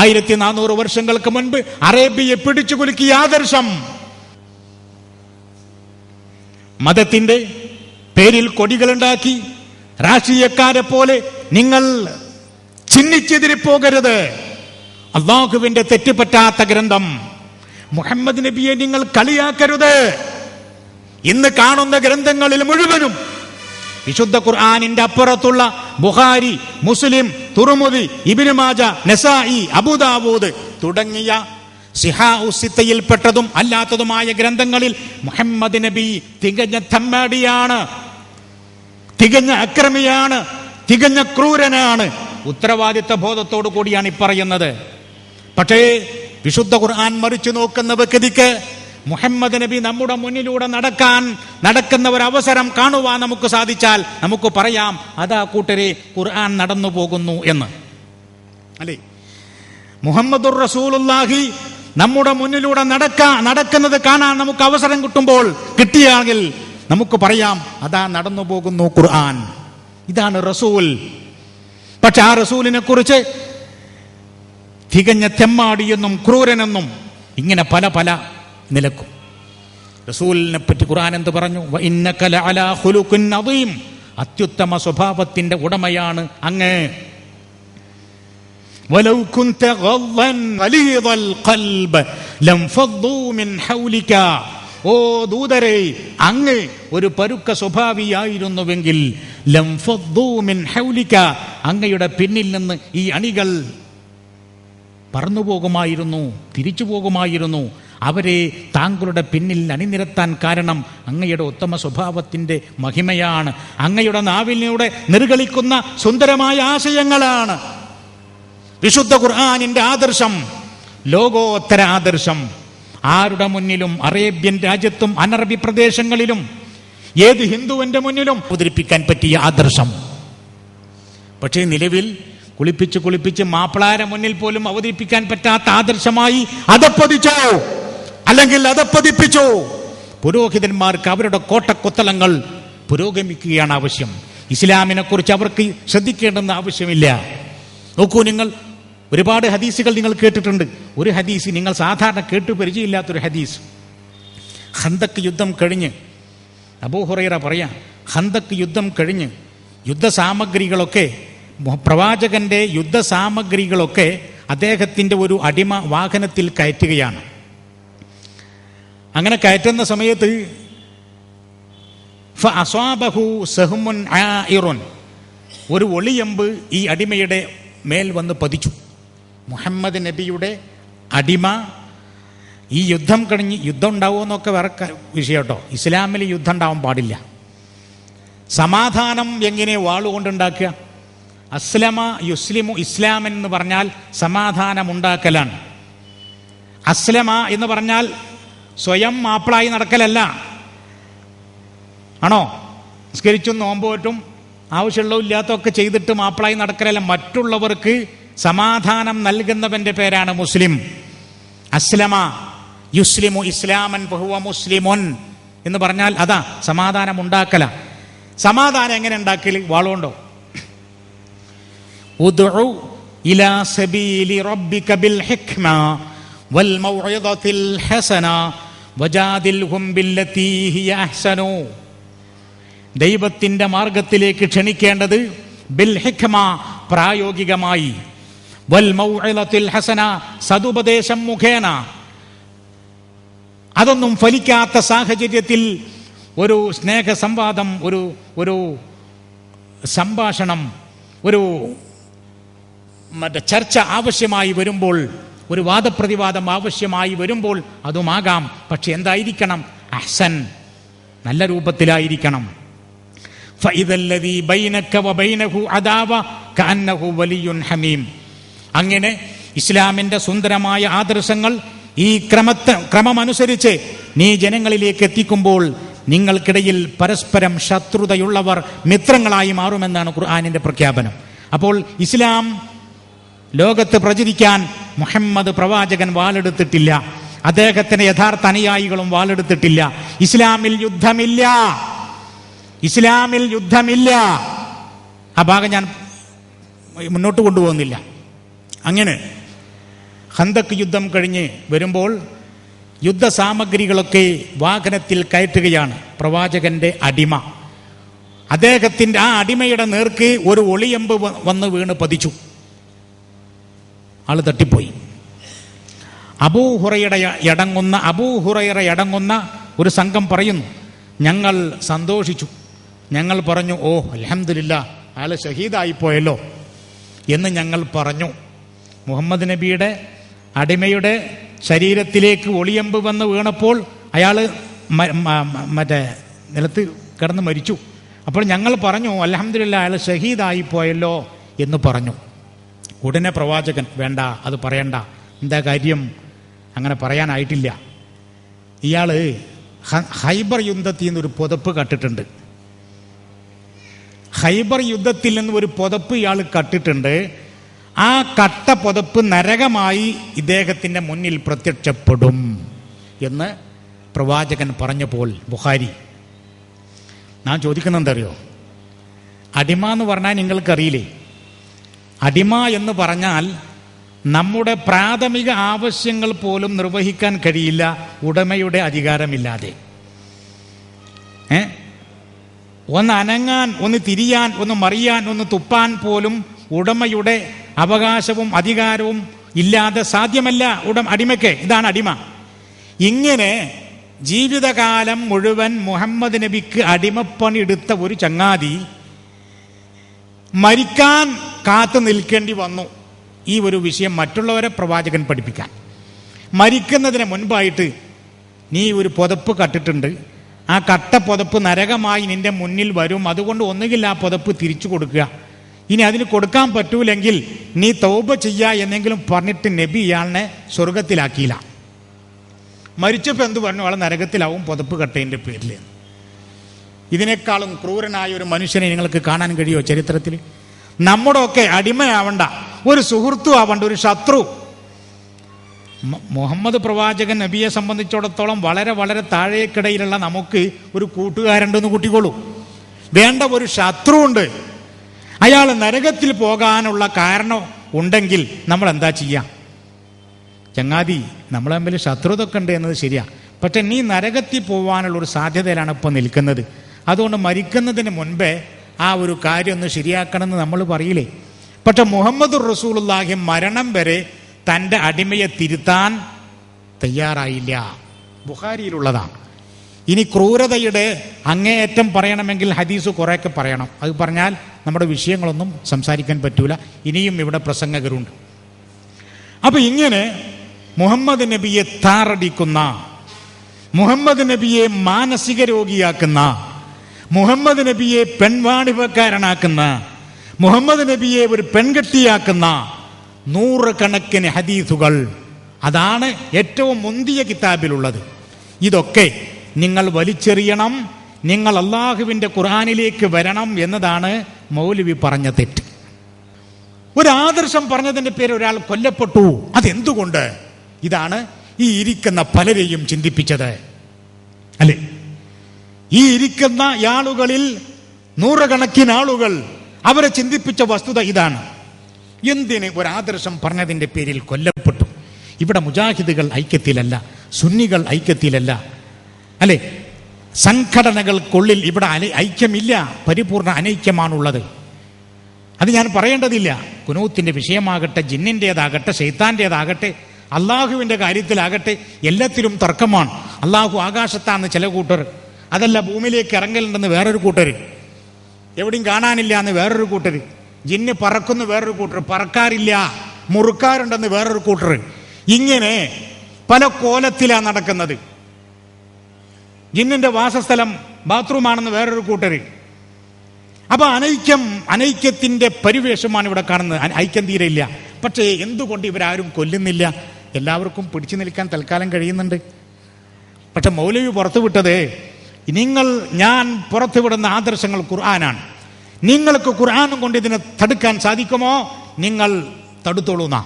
1400 വർഷങ്ങൾക്ക് മുൻപ് അറേബ്യയെ പിടിച്ചു കുലുക്കിയ ആദർശം. മതത്തിന്റെ പേരിൽ കൊടികളുണ്ടാക്കി രാഷ്ട്രീയക്കാരെ പോലെ നിങ്ങൾ ചിന്നിച്ചെതിരിപ്പോകരുത്. അള്ളാഹുവിന്റെ തെറ്റുപറ്റാത്ത ഗ്രന്ഥം മുഹമ്മദ് നബിയെ നിങ്ങൾ കളിയാക്കരുത്. ഇന്ന് കാണുന്ന ഗ്രന്ഥങ്ങളിൽ മുഴുവനും വിശുദ്ധ ഖുർആനിന്റെ അപ്പുറത്തുള്ള ബുഖാരി, മുസ്ലിം, തുർമുദി, ഇബ്നു മാജ, നസായി, അബൂദാവൂദ് തുടങ്ങിയ സിഹാഉ സിത്തയിൽപ്പെട്ടതും അല്ലാത്തതുമായ ഗ്രന്ഥങ്ങളിൽ മുഹമ്മദ് നബി തികഞ്ഞ തമ്മാടിയാണ്, തികഞ്ഞ അക്രമിയാണ്, തികഞ്ഞ ക്രൂരനാണ്. ഉത്തരവാദിത്ത ബോധത്തോടു കൂടിയാണ് ഈ പറയുന്നത്. പക്ഷേ വിശുദ്ധ ഖുർആൻ മറിച്ചു നോക്കുന്ന വ്യക്തിക്ക് മുഹമ്മദ് നബി നമ്മുടെ മുന്നിലൂടെ നടക്കുന്ന ഒരു അവസരം കാണുവാൻ നമുക്ക് സാധിച്ചാൽ നമുക്ക് പറയാം, അതാ കൂട്ടരെ ഖുർആൻ നടന്നു പോകുന്നു എന്ന്. അല്ലേ? മുഹമ്മദുർ റസൂലുള്ളാഹി നമ്മുടെ മുന്നിലൂടെ നടക്കുന്നത് കാണാൻ നമുക്ക് അവസരം കിട്ടിയാൽ നമുക്ക് പറയാം, അതാ നടന്നു പോകുന്നു ഖുർആൻ, ഇതാണ് റസൂൽ. പക്ഷെ ആ റസൂലിനെ കുറിച്ച് തികഞ്ഞ തെമ്മാടിയെന്നും ക്രൂരനെന്നും ഇങ്ങനെ പല പല നിലക്കും. റസൂലിനെ പറ്റി ഖുർആൻ എന്ത് പറഞ്ഞു? വഇന്നക ലഅലാ ഖുലുഖിൻ അദീം, അത്യുത്തമ സ്വഭാവത്തിന്റെ ഉടമയാണ് അങ്ങ്. വലൗ കുൻത ഗദ്ദൻ ഗലീദൽ ഖൽബ് ലം ഫദ്ദൂ മിൻ ഹൗലിക, ഓ ദൂതരെ, അങ്ങ് ഒരു പരുക്ക സ്വഭാവിയായിരുന്നുവെങ്കിൽ ലം ഫദ്ദൂ മിൻ ഹൗലിക, അങ്ങയുടെ പിന്നിൽ നിന്ന് ഈ അണികൾ പറന്നു പോകുമായിരുന്നു, തിരിച്ചു പോകുമായിരുന്നു. അവരെ താങ്കളുടെ പിന്നിൽ അണിനിരത്താൻ കാരണം അങ്ങയുടെ ഉത്തമ സ്വഭാവത്തിന്റെ മഹിമയാണ്. അങ്ങയുടെ നാവിലൂടെ നിർഗളിക്കുന്ന സുന്ദരമായ ആശയങ്ങളാണ്. വിശുദ്ധ ഖുർആനിന്റെ ആദർശം ലോകോത്തര ആദർശം. ആരുടെ മുന്നിലും, അറേബ്യൻ രാജ്യത്തും അനറബി പ്രദേശങ്ങളിലും ഏത് ഹിന്ദുവിന്റെ മുന്നിലും അവതരിപ്പിക്കാൻ പറ്റിയ ആദർശം. പക്ഷേ നിലവിൽ കുളിപ്പിച്ച് മാപ്പിളാരെ മുന്നിൽ പോലും അവതരിപ്പിക്കാൻ പറ്റാത്ത ആദർശമായി അതപ്പതിച്ചോ, അല്ലെങ്കിൽ അതപ്പതിപ്പിച്ചോ. പുരോഹിതന്മാർക്ക് അവരുടെ കോട്ടക്കൊത്തളങ്ങൾ പുരോഗമിക്കുകയാണ് ആവശ്യം. ഇസ്ലാമിനെ കുറിച്ച് അവർക്ക് ശ്രദ്ധിക്കേണ്ടെന്ന് ആവശ്യമില്ല. നോക്കൂ, നിങ്ങൾ ഒരുപാട് ഹദീസുകൾ നിങ്ങൾ കേട്ടിട്ടുണ്ട്. ഒരു ഹദീസ് നിങ്ങൾ സാധാരണ കേട്ടു പരിചയമില്ലാത്തൊരു ഹദീസ്. ഖന്തക്ക് യുദ്ധം കഴിഞ്ഞ് അബൂ ഹുറൈറ പറയാം, ഖന്തക്ക് യുദ്ധം കഴിഞ്ഞ് യുദ്ധസാമഗ്രികളൊക്കെ, പ്രവാചകന്റെ യുദ്ധസാമഗ്രികളൊക്കെ അദ്ദേഹത്തിൻ്റെ ഒരു അടിമ വാഹനത്തിൽ കയറ്റുകയാണ്. അങ്ങനെ കയറ്റുന്ന സമയത്ത് ഫഅസ്വാബഹു സഹ്മുൻ ആയിറുൻ, ഒരു ഒളിയമ്പ് ഈ അടിമയുടെ മേൽ വന്ന് പതിച്ചു. മുഹമ്മദ് നബിയുടെ അടിമ ഈ യുദ്ധം കഴിഞ്ഞ്, യുദ്ധം ഉണ്ടാവുമെന്നൊക്കെ വേറെ വിഷയം കേട്ടോ. ഇസ്ലാമിൽ യുദ്ധം ഉണ്ടാവാൻ പാടില്ല. സമാധാനം എങ്ങനെ വാളുകൊണ്ടുണ്ടാക്കുക? അസ്ലമ യുസ്ലിമു, ഇസ്ലാമൻ എന്ന് പറഞ്ഞാൽ സമാധാനമുണ്ടാക്കലാണ്. അസ്ലമ എന്ന് പറഞ്ഞാൽ സ്വയം മാപ്പിളായി നടക്കലല്ല. ആണോ? നിസ്കരിച്ചും നോമ്പോറ്റും ആവശ്യമുള്ളതും ഇല്ലാത്തതൊക്കെ ചെയ്തിട്ട് മാപ്പിളായി നടക്കലല്ല. മറ്റുള്ളവർക്ക് സമാധാനം നൽകുന്നവന്റെ പേരാണ് മുസ്ലിം. അസ്ലമ യുസ്ലിമു ഇസ്ലാമൻ ഫഹുവ മുസ്ലിമുൻ എന്ന് പറഞ്ഞാൽ അതാ സമാധാനം ഉണ്ടാക്കല. സമാധാനം എങ്ങനെ ഉണ്ടാക്കല്? വാളുകൊണ്ടോ? ഉദ്ഉ ഇലാ സബീലി റബ്ബിക ബിൽ ഹിക്മ വൽ മൗഇദത്തിൽ ഹസന വജാദിൽഹും ബില്ലതീ ഹിയ അഹ്സനു. ദൈവത്തിന്റെ മാർഗത്തിലേക്ക് ക്ഷണിക്കേണ്ടത് ബിൽ ഹിക്മ, പ്രായോഗികമായി, വൽ മൗഇദത്തിൽ ഹസന, സദുപദേശം മുഖേന. അതൊന്നും ഫലിക്കാത്ത സാഹചര്യത്തിൽ ഒരു സ്നേഹ സംവാദം, ഒരു സംഭാഷണം, ഒരു ചർച്ച ആവശ്യമായി വരുമ്പോൾ, ഒരു വാദപ്രതിവാദം ആവശ്യമായി വരുമ്പോൾ അതുമാകാം. പക്ഷെ എന്തായിരിക്കണം? അഹ്സൻ, നല്ല രൂപത്തിലായിരിക്കണം. ഫഇദല്ലദീ ബൈനക വബൈനഹു അദാവ കഅന്നഹു വലിയ്യുൻ ഹമീം. അങ്ങനെ ഇസ്ലാമിന്റെ സുന്ദരമായ ആദർശങ്ങൾ ഈ ക്രമമനുസരിച്ച് നീ ജനങ്ങളിലേക്ക് എത്തിക്കുമ്പോൾ നിങ്ങൾക്കിടയിൽ പരസ്പരം ശത്രുതയുള്ളവർ മിത്രങ്ങളായി മാറുമെന്നാണ് ഖുർആനിന്റെ പ്രഖ്യാപനം. അപ്പോൾ ഇസ്ലാം ലോകത്ത് പ്രചരിക്കാൻ മുഹമ്മദ് പ്രവാചകൻ വാളെടുത്തിട്ടില്ല. അദ്ദേഹത്തിന്റെ യഥാർത്ഥ അനുയായികളും വാളെടുത്തിട്ടില്ല. ഇസ്ലാമിൽ യുദ്ധമില്ല, ഇസ്ലാമിൽ യുദ്ധമില്ല. ആ ഭാഗം ഞാൻ മുന്നോട്ട് കൊണ്ടുപോകുന്നില്ല. അങ്ങനെ ഖന്തക്ക് യുദ്ധം കഴിഞ്ഞ് വരുമ്പോൾ യുദ്ധസാമഗ്രികളൊക്കെ വാഹനത്തിൽ കയറ്റുകയാണ് പ്രവാചകന്റെ അടിമ. അദ്ദേഹത്തിന്റെ ആ അടിമയുടെ നേർക്ക് ഒരു ഒളിയമ്പ് വന്ന് വീണ് പതിച്ചു. ആള് തട്ടിപ്പോയി. അബൂ ഹുറൈറ അടങ്ങുന്ന ഒരു സംഘം പറയുന്നു, ഞങ്ങൾ സന്തോഷിച്ചു. ഞങ്ങൾ പറഞ്ഞു, ഓ അൽഹംദുലില്ലാ, അയാൾ ഷഹീദായിപ്പോയല്ലോ എന്ന് ഞങ്ങൾ പറഞ്ഞു. മുഹമ്മദ് നബിയുടെ അടിമയുടെ ശരീരത്തിലേക്ക് ഒളിയമ്പ് വന്ന് വീണപ്പോൾ അയാൾ മറ്റേ നിലത്ത് കിടന്ന് മരിച്ചു. അപ്പോൾ ഞങ്ങൾ പറഞ്ഞു, അൽഹംദുലില്ലാ, അയാൾ ഷഹീദായിപ്പോയല്ലോ എന്ന് പറഞ്ഞു. ഉടനെ പ്രവാചകൻ, വേണ്ട, അത് പറയണ്ട. എന്താ കാര്യം? അങ്ങനെ പറയാനായിട്ടില്ല. ഇയാൾ ഹൈബർ യുദ്ധത്തിൽ നിന്നൊരു പുതപ്പ് കട്ടിട്ടുണ്ട്. ഹൈബർ യുദ്ധത്തിൽ നിന്ന് ഒരു പുതപ്പ് ഇയാൾ കട്ടിട്ടുണ്ട്. ആ കട്ട പുതപ്പ് നരകമായി ഇദ്ദേഹത്തിൻ്റെ മുന്നിൽ പ്രത്യക്ഷപ്പെടും എന്ന് പ്രവാചകൻ പറഞ്ഞപ്പോൾ ബുഖാരി. ഞാൻ ചോദിക്കുന്നത് എന്തറിയോ? അടിമ എന്ന് പറഞ്ഞാൽ നിങ്ങൾക്കറിയില്ലേ? അടിമ എന്ന് പറഞ്ഞാൽ നമ്മുടെ പ്രാഥമിക ആവശ്യങ്ങൾ പോലും നിർവഹിക്കാൻ കഴിയില്ല ഉടമയുടെ അധികാരമില്ലാതെ. ഒന്ന് അനങ്ങാൻ, ഒന്ന് തിരിയാൻ, ഒന്ന് മറിയാൻ, ഒന്ന് തുപ്പാൻ പോലും ഉടമയുടെ അവകാശവും അധികാരവും ഇല്ലാതെ സാധ്യമല്ല അടിമയ്ക്ക്. ഇതാണ് അടിമ. ഇങ്ങനെ ജീവിതകാലം മുഴുവൻ മുഹമ്മദ് നബിക്ക് അടിമപ്പണി എടുത്ത ഒരു ചങ്ങാതി മരിക്കാൻ കാത്തു നിൽക്കേണ്ടി വന്നു. ഈ ഒരു വിഷയം മറ്റുള്ളവരെ പ്രവാചകൻ പഠിപ്പിക്കാൻ. മരിക്കുന്നതിന് മുൻപായിട്ട് നീ ഒരു പുതപ്പ് കട്ടിട്ടുണ്ട്, ആ കട്ട പുതപ്പ് നരകമായി നിന്റെ മുന്നിൽ വരും, അതുകൊണ്ട് ഒന്നുകിൽ ആ പുതപ്പ് തിരിച്ചു കൊടുക്കുക, ഇനി അതിന് കൊടുക്കാൻ പറ്റൂലെങ്കിൽ നീ തൗബ ചെയ്യുക എന്നെങ്കിലും പറഞ്ഞിട്ട് നബി ഇയാളിനെ സ്വർഗത്തിലാക്കിയില്ല. മരിച്ചപ്പോൾ എന്ത് പറഞ്ഞു? ആൾ നരകത്തിലാവും പുതപ്പ് കട്ടതിൻ്റെ പേരിൽ. ഇതിനേക്കാളും ക്രൂരനായ ഒരു മനുഷ്യനെ നിങ്ങൾക്ക് കാണാൻ കഴിയുമോ ചരിത്രത്തിൽ? നമ്മുടെ ഒക്കെ അടിമയാവണ്ട, ഒരു സുഹൃത്തു ആവണ്ട, ഒരു ശത്രു. മുഹമ്മദ് പ്രവാചകൻ നബിയെ സംബന്ധിച്ചിടത്തോളം വളരെ വളരെ താഴേക്കിടയിലുള്ള നമുക്ക് ഒരു കൂട്ടുകാരുണ്ടെന്ന് കൂട്ടിക്കോളൂ. വേണ്ട, ഒരു ശത്രു ഉണ്ട്. അയാൾ നരകത്തിൽ പോകാനുള്ള കാരണം ഉണ്ടെങ്കിൽ നമ്മൾ എന്താ ചെയ്യുക? ചങ്ങാതി, നമ്മൾ തമ്മിൽ ശത്രുതൊക്കെ ഉണ്ട് എന്നത് ശരിയാ, പക്ഷെ നീ നരകത്തിൽ പോകാനുള്ള ഒരു സാധ്യതയിലാണ് ഇപ്പോൾ നിൽക്കുന്നത്. അതുകൊണ്ട് മരിക്കുന്നതിന് മുൻപേ ആ ഒരു കാര്യം ഒന്ന് ശരിയാക്കണമെന്ന് നമ്മൾ പറയില്ലേ? പക്ഷെ മുഹമ്മദ് റസൂലുള്ളാഹി മരണം വരെ തൻ്റെ അടിമയെ തിരുത്താൻ തയ്യാറായില്ല. ബുഖാരിയിലുള്ളതാണ്. ഇനി ക്രൂരതയുടെ അങ്ങേയറ്റം പറയണമെങ്കിൽ ഹദീസ് കുറേയൊക്കെ പറയണം. അത് പറഞ്ഞാൽ നമ്മുടെ വിഷയങ്ങളൊന്നും സംസാരിക്കാൻ പറ്റൂല. ഇനിയും ഇവിടെ പ്രസംഗകരുണ്ട്. അപ്പൊ ഇങ്ങനെ മുഹമ്മദ് നബിയെ താറടിക്കുന്ന, മുഹമ്മദ് നബിയെ മാനസിക രോഗിയാക്കുന്ന, മുഹമ്മദ് നബിയെ പെൺവാണിഭക്കാരനാക്കുന്ന, മുഹമ്മദ് നബിയെ ഒരു പെൺകെട്ടിയാക്കുന്ന 100 കണക്കിന് ഹദീസുകൾ, അതാണ് ഏറ്റവും മുന്തിയ കിതാബിലുള്ളത്. ഇതൊക്കെ നിങ്ങൾ വലിച്ചെറിയണം, നിങ്ങൾ അള്ളാഹുവിൻ്റെ ഖുർആനിലേക്ക് വരണം എന്നതാണ് മൗലവി പറഞ്ഞ തെറ്റ്. ഒരു ആദർശം പറഞ്ഞതിൻ്റെ പേര് ഒരാൾ കൊല്ലപ്പെട്ടു. അതെന്തുകൊണ്ട്? ഇതാണ് ഈ ഇരിക്കുന്ന പലരെയും ചിന്തിപ്പിച്ചത്, അല്ലേ? ഈ ഇരിക്കുന്ന ആളുകളിൽ 100 കണക്കിന് ആളുകൾ അവരെ ചിന്തിപ്പിച്ച വസ്തുത ഇതാണ്. എന്തിന് ഒരു ആദർശം പറഞ്ഞതിൻ്റെ പേരിൽ കൊല്ലപ്പെട്ടു? ഇവിടെ മുജാഹിദുകൾ ഐക്യത്തിലല്ല, സുന്നികൾ ഐക്യത്തിലല്ല, അല്ലേ? സംഘടനകൾക്കുള്ളിൽ ഇവിടെ ഐക്യമില്ല, പരിപൂർണ അനൈക്യമാണുള്ളത്. അത് ഞാൻ പറയേണ്ടതില്ല. കുനൂത്തിന്റെ വിഷയമാകട്ടെ, ജിന്നിൻ്റെതാകട്ടെ, ശൈത്താൻ്റെതാകട്ടെ, അള്ളാഹുവിൻ്റെ കാര്യത്തിലാകട്ടെ, എല്ലാത്തിലും തർക്കമാണ്. അള്ളാഹു ആകാശത്താന്ന് ചില കൂട്ടർ, അതല്ല ഭൂമിയിലേക്ക് ഇറങ്ങലുണ്ടെന്ന് വേറൊരു കൂട്ടർ, എവിടെയും കാണാനില്ല എന്ന് വേറൊരു കൂട്ടർ, ജിന്ന് പറക്കുന്നു വേറൊരു കൂട്ടർ, പറക്കാറില്ല മുറുക്കാറുണ്ടെന്ന് വേറൊരു കൂട്ടർ. ഇങ്ങനെ പല കോലത്തിലാണ് നടക്കുന്നത്. ജിന്നിന്റെ വാസസ്ഥലം ബാത്റൂമാണെന്ന് വേറൊരു കൂട്ടർ. അപ്പൊ അനൈക്യത്തിന്റെ പരിവേഷമാണ് ഇവിടെ കാണുന്നത്. ഐക്യം തീരെയില്ല. പക്ഷേ എന്തുകൊണ്ട് ഇവരാരും കൊല്ലുന്നില്ല? എല്ലാവർക്കും പിടിച്ചു നിൽക്കാൻ തൽക്കാലം കഴിയുന്നുണ്ട്. പക്ഷെ മൗലവി പുറത്തുവിട്ടത്, ഞാൻ പുറത്തുവിടുന്ന ആദർശങ്ങൾ ഖുർആനാണ്, നിങ്ങൾക്ക് ഖുർആനും കൊണ്ട് ഇതിനെ തടുക്കാൻ സാധിക്കുമോ? നിങ്ങൾ തടുത്തോളൂന്നാ.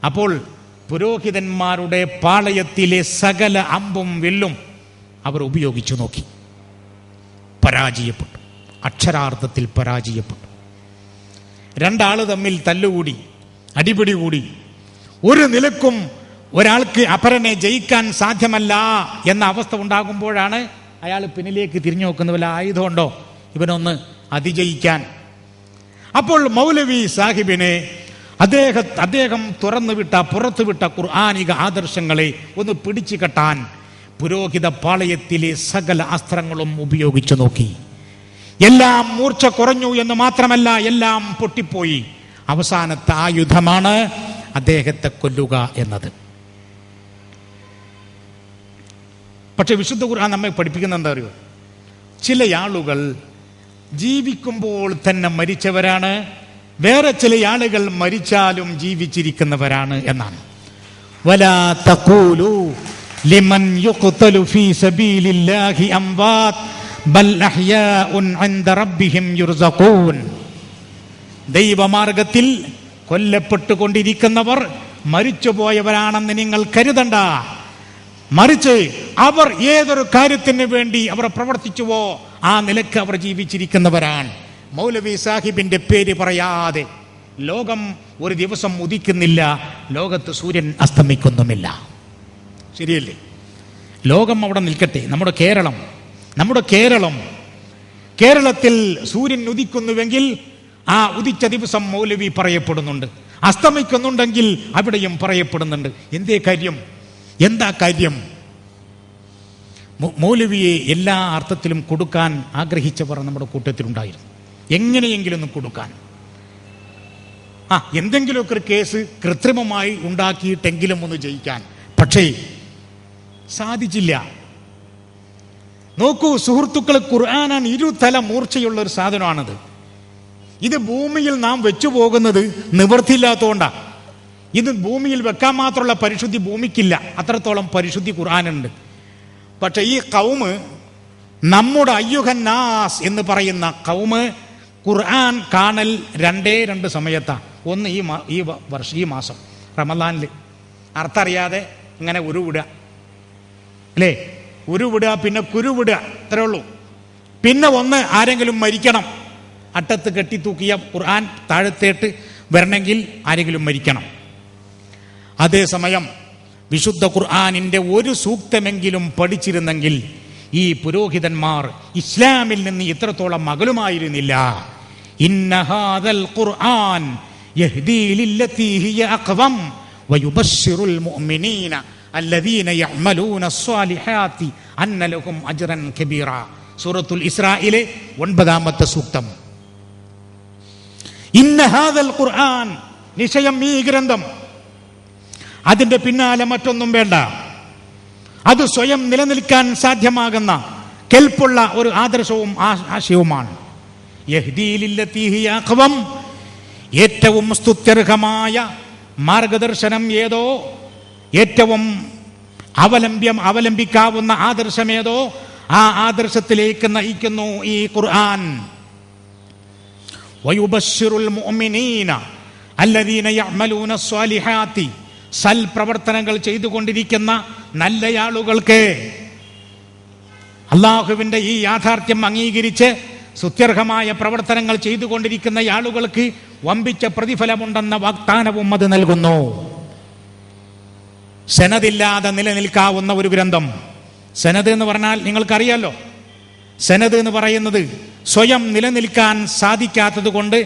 അപ്പോൾ പുരോഹിതന്മാരുടെ പാളയത്തിലെ സകല അമ്പും വില്ലും അവർ ഉപയോഗിച്ചു നോക്കി, പരാജയപ്പെട്ടു. അക്ഷരാർത്ഥത്തിൽ പരാജയപ്പെട്ടു. രണ്ടാള് തമ്മിൽ തല്ലുകൂടി, അടിപിടി കൂടി. ഒരു നിലക്കും ഒരാൾക്ക് അപരനെ ജയിക്കാൻ സാധ്യമല്ല എന്ന അവസ്ഥ ഉണ്ടാകുമ്പോഴാണ് അയാൾ പിന്നിലേക്ക് തിരിഞ്ഞു നോക്കുന്നത്, വല്ല ആയുധമുണ്ടോ ഇവനൊന്ന് അതിജയിക്കാൻ. അപ്പോൾ മൗലവി സാഹിബിനെ അദ്ദേഹം പുറത്തുവിട്ട ഖുർആനിക ആദർശങ്ങളെ ഒന്ന് പിടിച്ചു കെട്ടാൻ പുരോഹിത പാളയത്തിലെ സകല അസ്ത്രങ്ങളും ഉപയോഗിച്ചു നോക്കി. എല്ലാം മൂർച്ച കുറഞ്ഞു എന്ന് മാത്രമല്ല, എല്ലാം പൊട്ടിപ്പോയി. അവസാനത്തെ ആയുധമാണ് അദ്ദേഹത്തെ കൊല്ലുക എന്നത്. പക്ഷെ വിശുദ്ധ ഖുർആൻ നമ്മെ പഠിപ്പിക്കുന്ന എന്താ അറിയോ? ചില ആളുകൾ ജീവിക്കുമ്പോൾ തന്നെ മരിച്ചവരാണ്, വേറെ ചില ആളുകൾ മരിച്ചാലും ജീവിച്ചിരിക്കുന്നവരാണ് എന്നാണ്. വലാ തഖൂലു ലിമൻ യുഖ്തലു ഫീ സബീലില്ലാഹി അംവാത് ബൽ അഹ്യാഉൻ ഇൻദ റബ്ബിഹിം യുർസഖൂൻ. ദൈവമാർഗത്തിൽ കൊല്ലപ്പെട്ടുകൊണ്ടിരിക്കുന്നവർ മരിച്ചുപോയവരാണെന്ന് നിങ്ങൾ കരുതണ്ട. മറിച്ച് അവർ ഏതൊരു കാര്യത്തിന് വേണ്ടി അവർ പ്രവർത്തിച്ചുവോ ആ നിലക്ക് അവർ ജീവിച്ചിരിക്കുന്നവരാണ്. മൗലവി സാഹിബിന്റെ പേര് പറയാതെ ലോകം ഒരു ദിവസം ഉദിക്കുന്നില്ല, ലോകത്ത് സൂര്യൻ അസ്തമിക്കുന്നുമില്ല. ശരിയല്ലേ? ലോകം അവിടെ നിൽക്കട്ടെ. നമ്മുടെ കേരളത്തിൽ സൂര്യൻ ഉദിക്കുന്നുവെങ്കിൽ ആ ഉദിച്ച ദിവസം മൗലവി പറയപ്പെടുന്നുണ്ട്, അസ്തമിക്കുന്നുണ്ടെങ്കിൽ അവിടെയും പറയപ്പെടുന്നുണ്ട്. എന്താ കാര്യം? മൗലവിയെ എല്ലാ അർത്ഥത്തിലും കൊടുക്കാൻ ആഗ്രഹിച്ചവർ നമ്മുടെ കൂട്ടത്തിലുണ്ടായിരുന്നു. എങ്ങനെയെങ്കിലും ഒന്ന് കൊടുക്കാൻ, എന്തെങ്കിലുമൊക്കെ ഒരു കേസ് കൃത്രിമമായി ഉണ്ടാക്കിയിട്ടെങ്കിലും ഒന്ന് ജയിക്കാൻ. പക്ഷേ സാധിച്ചില്ല. നോക്കൂ സുഹൃത്തുക്കളെ, ഖുർആനാണ് ഇരുതല മൂർച്ചയുള്ള ഒരു സാധനമാണിത്. ഇത് ഭൂമിയിൽ നാം വെച്ചു പോകുന്നത് നിവൃത്തിയില്ലാത്തതുകൊണ്ടാണ്. ഇത് ഭൂമിയിൽ വെക്കാൻ മാത്രമുള്ള പരിശുദ്ധി ഭൂമിക്കില്ല, അത്രത്തോളം പരിശുദ്ധി ഖുർആനുണ്ട്. പക്ഷെ ഈ കൗമ്, നമ്മുടെ അയ്യുഹന്നാസ് എന്ന് പറയുന്ന കൗമ്, ഖുർആൻ കാണൽ രണ്ട് സമയത്താണ്. ഒന്ന് ഈ മാസം റമദാനിൽ അർത്ഥം അറിയാതെ ഇങ്ങനെ ഉരുവിടുക, അല്ലേ? ഉരുവിടുക, പിന്നെ കുരുവിടുക, ഇത്രേ ഉള്ളൂ. പിന്നെ ഒന്ന് ആരെങ്കിലും മരിക്കണം, അട്ടത്ത് കെട്ടിത്തൂക്കിയ ഖുർആൻ താഴത്തേട്ട് വരണമെങ്കിൽ ആരെങ്കിലും മരിക്കണം. അതേസമയം വിശുദ്ധ ഖുർആനിന്റെ ഒരു സൂക്തമെങ്കിലും പഠിച്ചിരുന്നെങ്കിൽ ഈ പുരോഹിതന്മാർ ഇസ്ലാമിൽ നിന്ന് ഇത്രത്തോളം അകലുമായിരുന്നില്ല. ഇന്ന ഹാദൽ ഖുർആൻ യഹ്ദീ ലില്ലതീ ഹിയ അഖ്വം വയുബശ്ശിറുൽ മുഅ്മിനീന അല്ലദീന യഅമലൂന സ്വാലിഹാത്തി അന്ന ലഹും അജ്റൻ കബീറ. സൂറത്തുൽ ഇസ്രായിലെ 9-ാമത്തെ സൂക്തം. ഇന്ന ഹാദൽ ഖുർആൻ, നിശ്ചയം ഈ ഗ്രന്ഥം, അതിന്റെ പിന്നാലെ മറ്റൊന്നും വേണ്ട, അത് സ്വയം നിലനിൽക്കാൻ സാധ്യമാകുന്ന കെൽപ്പുള്ള ഒരു ആദർശവും ആശയവുമാണ്. യഹ്ദീ ലില്ലതീ ഹിയ അഖ്വം, ഏറ്റവും സ്തുത്യർഹമായ മാർഗദർശനം ഏതോ, ഏറ്റവും അവലംബിക്കാവുന്ന ആദർശമേതോ ആ ആദർശത്തിലേക്ക് നയിക്കുന്നു ഈ ഖുർആൻ. വയുബശ്ശിറുൽ മുഅ്മിനീന അല്ലദീന യഅമലൂന സ്വാലിഹാത്തി, സൽപ്രവർത്തനങ്ങൾ ചെയ്തുകൊണ്ടിരിക്കുന്ന നല്ലയാളുകൾക്ക്, അള്ളാഹുവിന്റെ ഈ യാഥാർത്ഥ്യം അംഗീകരിച്ച് സുത്യർഹമായ പ്രവർത്തനങ്ങൾ ചെയ്തുകൊണ്ടിരിക്കുന്ന ആളുകൾക്ക് വമ്പിച്ച പ്രതിഫലമുണ്ടെന്ന വാഗ്ദാനവും അത് നൽകുന്നു. സനദില്ലാതെ നിലനിൽക്കാവുന്ന ഒരു ഗ്രന്ഥം. സനദ് എന്ന് പറഞ്ഞാൽ നിങ്ങൾക്കറിയാലോ, സനദ് എന്ന് പറയുന്നത് സ്വയം നിലനിൽക്കാൻ സാധിക്കാത്തത് കൊണ്ട്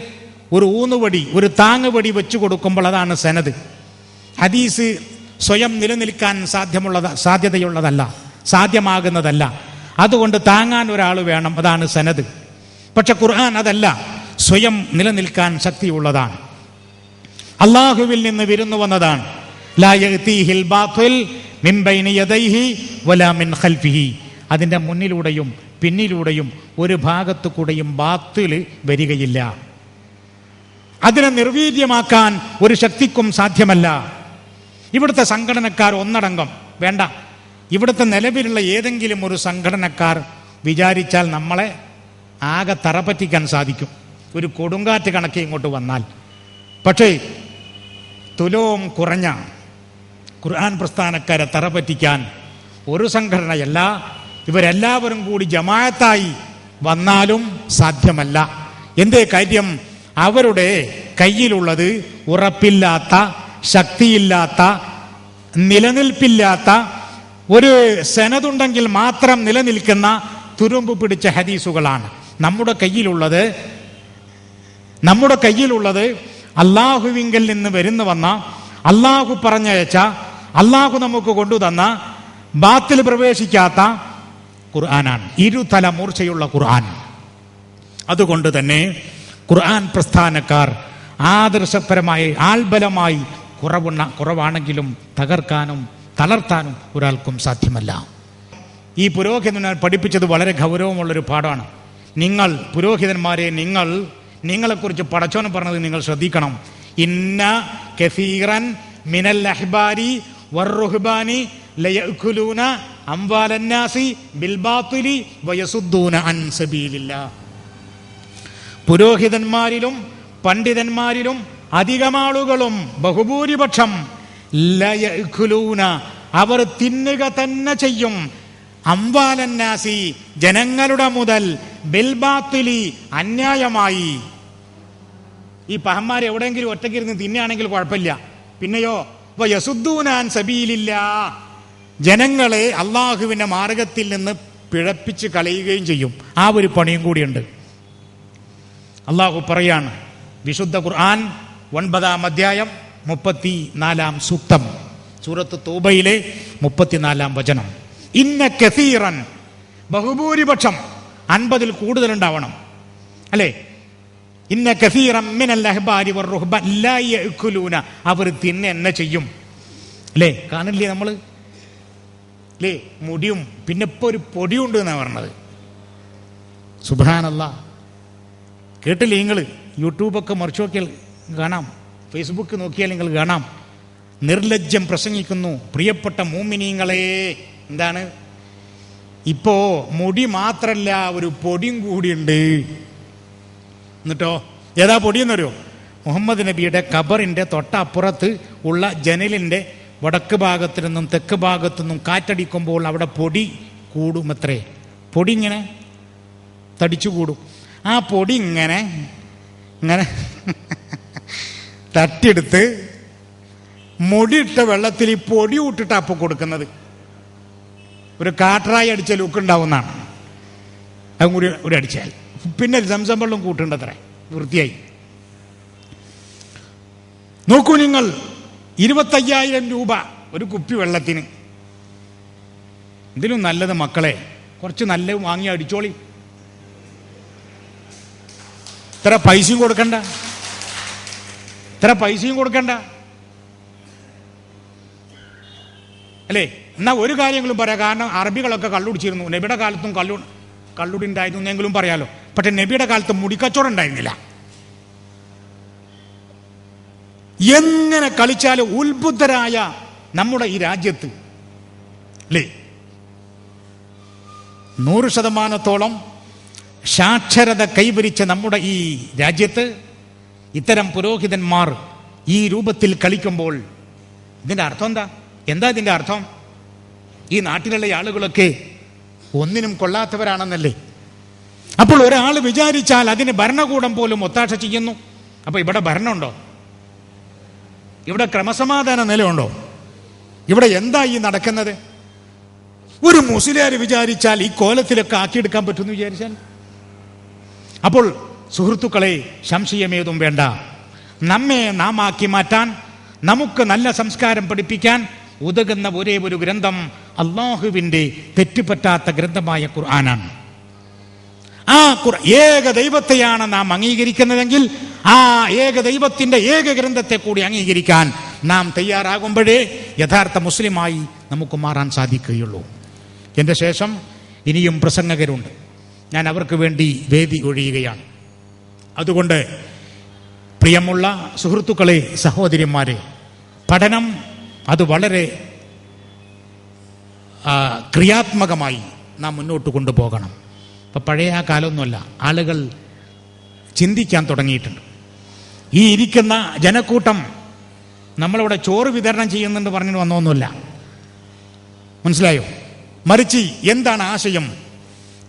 ഒരു ഊന്നുവടി, ഒരു താങ്ങുവടി വെച്ചു കൊടുക്കുമ്പോൾ അതാണ് സനദ്. ഹദീസ് സ്വയം നിലനിൽക്കാൻ സാധ്യമാകുന്നതല്ല, അതുകൊണ്ട് താങ്ങാൻ ഒരാൾ വേണം, അതാണ് സനദ്. പക്ഷെ ഖുർആൻ അതല്ല, സ്വയം നിലനിൽക്കാൻ ശക്തിയുള്ളതാണ്, അള്ളാഹുവിൽ നിന്ന് വിരുന്നു വന്നതാണ്. ലാ യഅ്തീഹിൽ ബാത്തിൽ മിൻ ബൈനി യദൈഹി വലാ മിൻ ഖൽഫിഹി, അതിൻ്റെ മുന്നിലൂടെയും പിന്നിലൂടെയും ഒരു ഭാഗത്തു കൂടെയും ബാത്തിൽ വരികയില്ല. അതിനെ നിർവീര്യമാക്കാൻ ഒരു ശക്തിക്കും സാധ്യമല്ല. ഇവിടുത്തെ സംഘടനക്കാർ ഒന്നടങ്കം വേണ്ട, ഇവിടുത്തെ നിലവിലുള്ള ഏതെങ്കിലും ഒരു സംഘടനക്കാർ വിചാരിച്ചാൽ നമ്മളെ ആകെ തറപറ്റിക്കാൻ സാധിക്കും, ഒരു കൊടുങ്കാറ്റ് കണക്കെ ഇങ്ങോട്ട് വന്നാൽ. പക്ഷേ തുലവും കുറഞ്ഞ ഖുർആൻ പ്രസ്ഥാനക്കാരെ തറപറ്റിക്കാൻ ഒരു സംഘടനയല്ല, ഇവരെല്ലാവരും കൂടി ജമാഅത്തായി വന്നാലും സാധ്യമല്ല. എന്തേ കാര്യം? അവരുടെ കയ്യിലുള്ളത് ഉറപ്പില്ലാത്ത, ശക്തിയില്ലാത്ത, നിലനിൽപ്പില്ലാത്ത, ഒരു സനതുണ്ടെങ്കിൽ മാത്രം നിലനിൽക്കുന്ന തുരുമ്പ് പിടിച്ച ഹദീസുകളാണ്. നമ്മുടെ കയ്യിലുള്ളത് അള്ളാഹുവിങ്കൽ നിന്ന് വരുന്നു വന്ന, അള്ളാഹു പറഞ്ഞയച്ച, അള്ളാഹു നമുക്ക് കൊണ്ടുതന്ന, ബാത്തിൽ പ്രവേശിക്കാത്ത ഖുർആനാണ്, ഇരുതല മൂർച്ചയുള്ള ഖുർആൻ. അതുകൊണ്ട് തന്നെ ഖുർആൻ പ്രസ്ഥാനക്കാർ ആദർശപരമായി ആൾബലമായി കുറവാണെങ്കിലും തകർക്കാനും തളർത്താനും ഒരാൾക്കും സാധ്യമല്ല. ഈ പുരോഹിതന്മാർ പഠിപ്പിച്ചത് വളരെ ഗൗരവമുള്ളൊരു പാഠമാണ്. നിങ്ങൾ പുരോഹിതന്മാരെ, നിങ്ങളെക്കുറിച്ച് പടച്ചോൻ പറഞ്ഞത് നിങ്ങൾ ശ്രദ്ധിക്കണം. ഇന്ന കസീറൻ മിനൽ അഹ്ബാരി വറുഹ്ബാനി ലയഅ്കുലൂന അംവാലന്നാസി ബിൽബാത്തിലി വയസുദ്ദൂന അൻ സബീലില്ലാഹ്. പുരോഹിതന്മാരിലും പണ്ഡിതന്മാരിലും അധികം ആളുകളും ബഹുഭൂരിപക്ഷം ലയഖുലൂന അവർ തിന്നുക തന്നെ ചെയ്യും അംവാലന്നാസി ജനങ്ങളുടെ മുതൽ ബിൽബാത്തിലി അന്യായമായി. ഈ പഹന്മാർ എവിടെയെങ്കിലും ഒറ്റയ്ക്കിരുന്ന് തിന്നുകയാണെങ്കിൽ കുഴപ്പമില്ല. പിന്നെയോ യസുദ്ദൂനാൻ സബീലില്ലാ ജനങ്ങളെ അള്ളാഹുവിൻ്റെ മാർഗത്തിൽ നിന്ന് പിഴപ്പിച്ച് കളയുകയും ചെയ്യും. ആ ഒരു പണിയും കൂടിയുണ്ട്. അള്ളാഹു പറയാണ് വിശുദ്ധ ഖുർആൻ 9-ാം അധ്യായം 34-ാം സൂക്തം, സൂറത്ത് തൗബയിലെ 34-ാം വചനം. ഇന്ന കസീറൻ ബഹുഭൂരിപക്ഷം 50-ൽ കൂടുതലുണ്ടാവണം അല്ലേ. ഇന്ന കസീറൻ മിനൽ അഹ്ബാരി വറുഹ്ബാൻ ലാ യഅ്കുലൂന അവർ തിന്നെ ചെയ്യും അല്ലേ. കാണില്ലേ നമ്മൾ അല്ലേ, മുടിയും പിന്നെ ഇപ്പോൾ ഒരു പൊടിയുണ്ട് എന്നാണ് പറഞ്ഞത്. സുബ്ഹാനല്ലാഹ്. കേട്ടില്ലേ നിങ്ങൾ? യൂട്യൂബൊക്കെ മറിച്ച് നോക്കിയാൽ കാണാം, ഫേസ്ബുക്ക് നോക്കിയാൽ നിങ്ങൾ കാണാം. നിർലജ്ജം പ്രസംഗിക്കുന്നു. പ്രിയപ്പെട്ട മുഅ്മിനീങ്ങളെ, എന്താണ് ഇപ്പോ മുടി മാത്രല്ല ഒരു പൊടിയും കൂടിയുണ്ട്. എന്നിട്ടോ ഏതാ പൊടിയെന്നറിയോ? മുഹമ്മദ് നബിയുടെ ഖബറിൻ്റെ തൊട്ടപ്പുറത്ത് ഉള്ള ജനലിൻ്റെ വടക്ക് ഭാഗത്തു നിന്നും തെക്ക് ഭാഗത്തു നിന്നും കാറ്റടിക്കുമ്പോൾ അവിടെ പൊടി കൂടുമത്രേ. പൊടി ഇങ്ങനെ തടിച്ചു കൂടും. ആ പൊടി ഇങ്ങനെ ഇങ്ങനെ തട്ടിയെടുത്ത് മുടിയിട്ട വെള്ളത്തിൽ ഈ പൊടി ഇട്ടിട്ട് അപ്പോൾ കൊടുക്കുന്നത്. ഒരു കാട്ടറായി അടിച്ച ലുക്ക് ഉണ്ടാവുന്നതാണ്. അതും കൂടി ഒരു അടിച്ചാൽ പിന്നെ സംസം വെള്ളം കൂട്ടുണ്ടത്രേ, വൃത്തിയായി. നോക്കൂ നിങ്ങൾ, 25,000 രൂപ ഒരു കുപ്പി വെള്ളത്തിന്. ഇതിലും നല്ലത് മക്കളെ കുറച്ച് നല്ല വാങ്ങി അടിച്ചോളി. ഇത്ര പൈസയും കൊടുക്കണ്ട അല്ലേ. എന്നാ ഒരു കാര്യങ്ങളും പറയാം. കാരണം അറബികളൊക്കെ കള്ളുടിച്ചിരുന്നു. നബിയുടെ കാലത്തും കള്ളുടി ഉണ്ടായിരുന്നു എന്നെങ്കിലും പറയാലോ. പക്ഷെ നബിയുടെ കാലത്ത് മുടിക്കച്ചവടം ഉണ്ടായിരുന്നില്ല. എങ്ങനെ കളിച്ചാലും ഉത്ബുദ്ധരായ നമ്മുടെ ഈ രാജ്യത്ത് അല്ലേ 100% സാക്ഷരത കൈവരിച്ച നമ്മുടെ ഈ രാജ്യത്ത് ഇത്തരം പുരോഹിതന്മാർ ഈ രൂപത്തിൽ കളിക്കുമ്പോൾ ഇതിൻ്റെ അർത്ഥം എന്താ ഇതിൻ്റെ അർത്ഥം? ഈ നാട്ടിലുള്ള ആളുകളൊക്കെ ഒന്നിനും കൊള്ളാത്തവരാണെന്നല്ലേ. അപ്പോൾ ഒരാൾ വിചാരിച്ചാൽ അതിന് ഭരണകൂടം പോലും ഒത്താശ ചെയ്യുന്നു. അപ്പോൾ ഇവിടെ ഭരണമുണ്ടോ? ഇവിടെ ക്രമസമാധാന നിലയുണ്ടോ? ഇവിടെ എന്താ ഈ നടക്കുന്നത്? ഒരു മുസ്ലിയാർ വിചാരിച്ചാൽ ഈ കോലത്തിലൊക്കെ ആക്കിയെടുക്കാൻ പറ്റുമെന്ന് വിചാരിച്ചാൽ. അപ്പോൾ സുഹൃത്തുക്കളെ, സംശയമേതും വേണ്ട. നമ്മെ നാം ആക്കി മാറ്റാൻ, നമുക്ക് നല്ല സംസ്കാരം പഠിപ്പിക്കാൻ ഉതകുന്ന ഒരേ ഒരു ഗ്രന്ഥം അള്ളാഹുവിൻ്റെ തെറ്റുപറ്റാത്ത ഗ്രന്ഥമായ ഖുർആനാണ്. ആ ഏക ദൈവത്തെയാണ് നാം അംഗീകരിക്കുന്നതെങ്കിൽ ആ ഏക ദൈവത്തിൻ്റെ ഏക ഗ്രന്ഥത്തെ കൂടി അംഗീകരിക്കാൻ നാം തയ്യാറാകുമ്പോഴേ യഥാർത്ഥ മുസ്ലിമായി നമുക്ക് മാറാൻ സാധിക്കുകയുള്ളൂ. എൻ്റെ ശേഷം ഇനിയും പ്രസംഗകരുണ്ട്. ഞാൻ അവർക്ക് വേണ്ടി വേദി ഒഴിയുകയാണ്. അതുകൊണ്ട് പ്രിയമുള്ള സുഹൃത്തുക്കളെ, സഹോദരിമാരെ, പഠനം അത് വളരെ ക്രിയാത്മകമായി നാം മുന്നോട്ട് കൊണ്ടുപോകണം. ഇപ്പം പഴയ ആ കാലമൊന്നുമല്ല, ആളുകൾ ചിന്തിക്കാൻ തുടങ്ങിയിട്ടുണ്ട്. ഈ ഇരിക്കുന്ന ജനക്കൂട്ടം നമ്മളിവിടെ ചോറ് വിതരണം ചെയ്യുന്നുണ്ട് പറഞ്ഞു വന്നൊന്നുമില്ല, മനസ്സിലായോ? മറിച്ച് എന്താണ് ആശയം?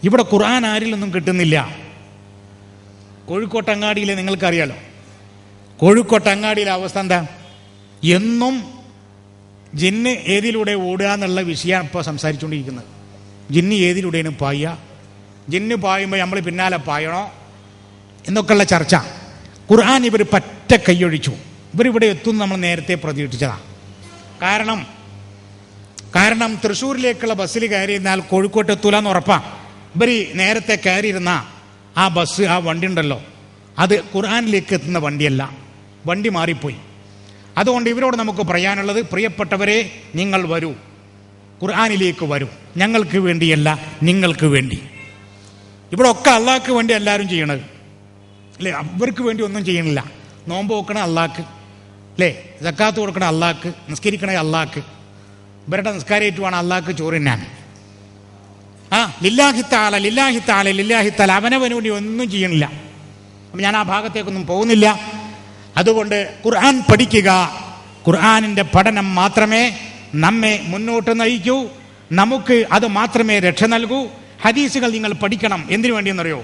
ഇവിടെ ഖുർആൻ ആരിലൊന്നും കിട്ടുന്നില്ല. കോഴിക്കോട്ടങ്ങാടിയിലെ നിങ്ങൾക്കറിയാലോ, കോഴിക്കോട്ടങ്ങാടിയിലെ അവസ്ഥ എന്താ? എന്നും ജിന്ന് ഏതിലൂടെ ഓടുക എന്നുള്ള വിഷയമാണ് ഇപ്പോൾ സംസാരിച്ചുകൊണ്ടിരിക്കുന്നത്. ജിന്ന് ഏതിലൂടെയാണ് പായുക, ജിന്ന് പായുമ്പോൾ നമ്മൾ പിന്നാലെ പായണോ എന്നൊക്കെയുള്ള ചർച്ച. ഖുർആൻ ഇവർ പറ്റ കൈയൊഴിച്ചു. ഇവരിവിടെ എത്തും നമ്മൾ നേരത്തെ പ്രതീക്ഷിച്ചതാണ്. കാരണം തൃശ്ശൂരിലേക്കുള്ള ബസ്സിൽ കയറിയിരുന്നാൽ കോഴിക്കോട്ട് എത്തൂലെന്ന് ഉറപ്പാണ്. ഇവർ നേരത്തെ കയറിയിരുന്ന ആ ബസ്, ആ വണ്ടി ഉണ്ടല്ലോ, അത് ഖുർആനിലേക്ക് എത്തുന്ന വണ്ടിയല്ല, വണ്ടി മാറിപ്പോയി. അതുകൊണ്ട് ഇവരോട് നമുക്ക് പറയാനുള്ളത്, പ്രിയപ്പെട്ടവരെ, നിങ്ങൾ വരൂ, ഖുർആനിലേക്ക് വരൂ. ഞങ്ങൾക്ക് വേണ്ടിയല്ല, നിങ്ങൾക്ക് വേണ്ടി. ഇവിടെ ഒക്കെ അള്ളാഹ്ക്ക് വേണ്ടി എല്ലാവരും ചെയ്യണത് അല്ലേ. അവർക്ക് വേണ്ടി ഒന്നും ചെയ്യണില്ല. നോമ്പ് നോക്കണ അള്ളാഹ്ക്ക് അല്ലേ, സക്കാത്ത് കൊടുക്കണ അള്ളാഹ്ക്ക്, നിസ്കരിക്കണ അള്ളാഹ്ക്ക്. ഇവരുടെ നിസ്കാരേറ്റുമാണ് അള്ളാഹ്ക്ക് ചോറിനാൻ. ലില്ലാഹി തആല അവനവന് വേണ്ടി ഒന്നും ചെയ്യണില്ല. അപ്പം ഞാൻ ആ ഭാഗത്തേക്കൊന്നും പോകുന്നില്ല. അതുകൊണ്ട് ഖുർആൻ പഠിക്കുക. ഖുർആനിൻ്റെ പഠനം മാത്രമേ നമ്മെ മുന്നോട്ട് നയിക്കൂ. നമുക്ക് അത് മാത്രമേ രക്ഷ നൽകൂ. ഹദീസുകൾ നിങ്ങൾ പഠിക്കണം. എന്തിനു വേണ്ടിയെന്നറിയോ?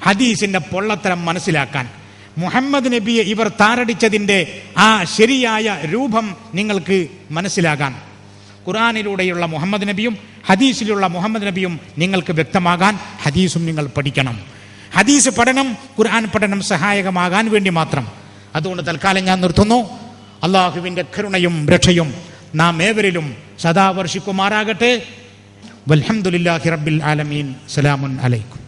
ഹദീസിൻ്റെ പൊള്ളത്തരം മനസ്സിലാക്കാൻ. മുഹമ്മദ് നബിയെ ഇവർ താറടിച്ചതിൻ്റെ ആ ശരിയായ രൂപം നിങ്ങൾക്ക് മനസ്സിലാകാൻ. ഖുർആനിലൂടെയുള്ള മുഹമ്മദ് നബിയും ഹദീസിലുള്ള മുഹമ്മദ് നബിയും നിങ്ങൾക്ക് വ്യക്തമാകാൻ ഹദീസും നിങ്ങൾ പഠിക്കണം. ഹദീസ് പഠനം ഖുർആൻ പഠനം സഹായകമാകാൻ വേണ്ടി മാത്രം. അതുകൊണ്ട് തൽക്കാലം ഞാൻ നിർത്തുന്നു. അള്ളാഹുവിൻ്റെ കരുണയും രക്ഷയും നാം ഏവരിലും സദാ വർഷിക്കുമാറാകട്ടെ. വൽഹംദുലില്ലാഹി റബ്ബിൽ ആലമീൻ. സലാമുൻ അലൈക്കും.